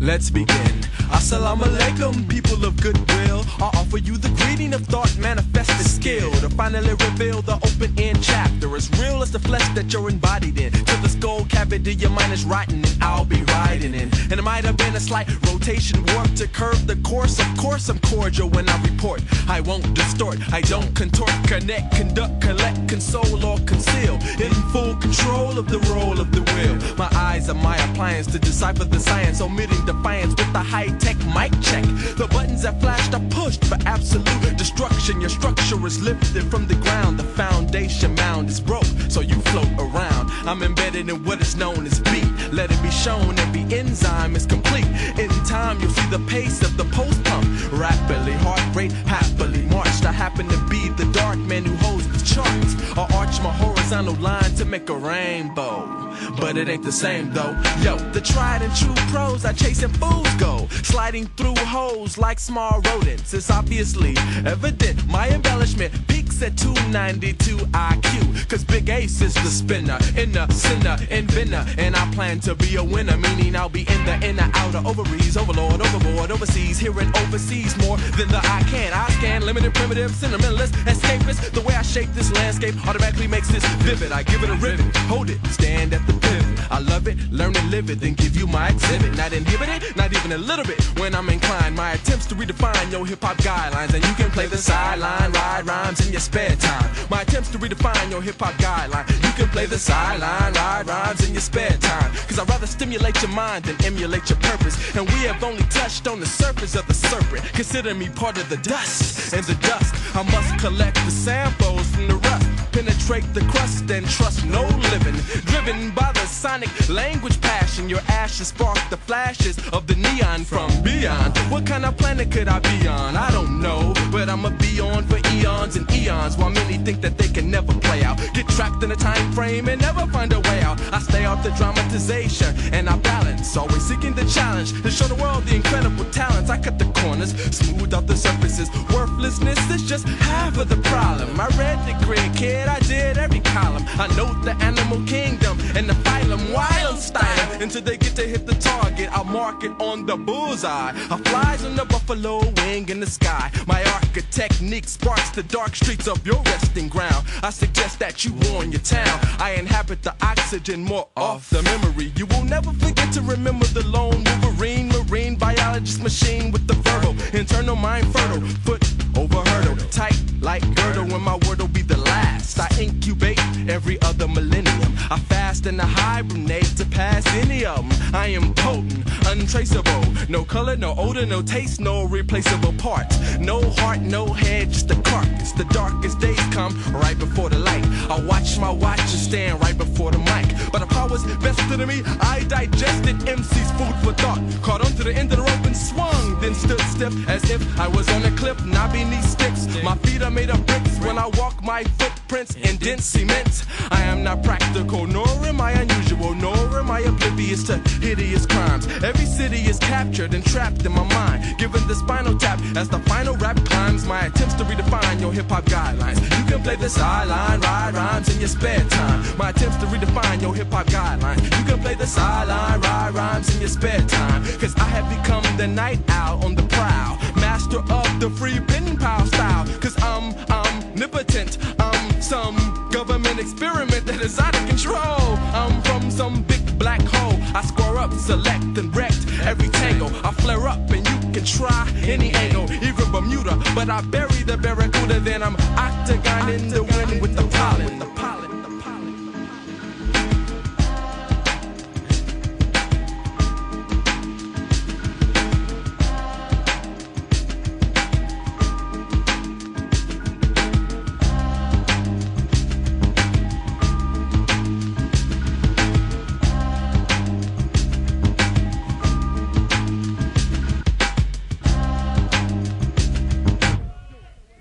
Let's begin. Assalamu alaikum, people of goodwill. I offer you the greeting of thought, manifested skill to finally reveal the open-end chapter, as real as the flesh that you're embodied in. To the skull cavity your mind is writing, and I'll be riding in. And it might have been a slight rotation warp to curve the course. Of course I'm cordial when I report. I won't distort, I don't contort, connect, conduct, collect, console, or conceal. In full control of the role of the will. My eyes are my appliance to decipher the science, omitting defiance with the high-tech mic check. The buttons that flashed are pushed for absolute destruction. Your structure is lifted from the ground. The foundation mound is broke, so you float around. I'm embedded in what is known as beat. Let it be shown every enzyme is complete. In time you'll see the pace of the post-pump. Rapidly, heart rate happily marched. I happen to be the dark man who holds the charts. I arch my horizontal line to make a rainbow, but it ain't the same though. Yo, the tried and true pros are chasing fools go, sliding through holes like small rodents. It's obviously evident my embellishment peaks at 292 IQ, cause Big Ace is the spinner, inner sinner, inventor, and I plan to be a winner, meaning I'll be in the inner, outer, ovaries, overlord, overboard, overseas, here and overseas, more than the I can. I scan limited, primitive, sentimentalist, escapist. The way I shape this landscape automatically makes this vivid. I give it a ribbon, hold it, stand at the pivot. I love it, learn and live it, then give you my exhibit. Not inhibited, not even a little bit. When I'm inclined, my attempts to redefine your hip-hop guidelines, and you can play the sideline, ride rhymes in your spare time. My attempts to redefine your hip-hop guideline. You can play the sideline, ride rhymes in your spare time. Cause I'd rather stimulate your mind than emulate your purpose. And we have only touched on the surface of the serpent. Consider me part of the dust. And the dust, I must collect the samples from the rust. Penetrate the crust and trust no living. Driven by the sonic language passion, your ashes spark the flashes of the neon from beyond. What kind of planet could I be on? I don't know, but I'ma be on for eons and eons, while many think that they can never play out. Get trapped in a time frame and never find a way out. I stay off the dramatization and I balance, always seeking the challenge to show the world the incredible talents. I cut the corners, smooth out the surfaces. Worthlessness is just half of the problem. I read the grid, kid, I did every column. I know the animal kingdom and the phylum, wild style. Until they get to hit the target, I'll mark it on the bullseye. I flies on the buffalo wing in the sky. My architechnique sparks the dark streets of your resting ground. I suggest that you warn your town. I inhabit the oxygen, more off the memory. You will never forget to remember the lone Wolverine, marine biologist machine with the verbal, internal mind fertile, foot over hurdle, tight like girdle. When my word'll be the last, I incubate every other millennium. I fast and I hibernate to pass any of them. I am potent, untraceable, no color, no odor, no taste, no replaceable parts. No heart, no head, just a carcass. The darkest days come right before the light. I watch my watch and stand right before the mic. But the powers vested in me, I digested MC's food for thought. Caught onto the end of the rope and swung, then stood stiff as if I was on a cliff, not beneath sticks. My feet are made of bricks when I walk, my footprints in dense cement. I am not practical, nor am I unusual, nor am I oblivious to hideous crimes. Every city is captured and trapped in my mind, given the spinal tap as the final rap climbs. My attempts to redefine your hip-hop guidelines. You can play the sideline, ride rhymes in your spare time. My attempts to redefine your hip-hop guidelines. You can play the sideline, ride rhymes in your spare time. Cause I have become the night owl on the prowl, master of the free pen pal style. Cause I'm omnipotent, I'm some government experiment that is out of control. I'm from some big black hole. I score up, select and wrecked every tangle. I flare up and you can try any angle, even Bermuda, but I bury the barracuda. Then I'm octagon in the wind with the pollen.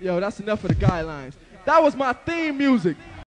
Yo, that's enough of the guidelines. That was my theme music.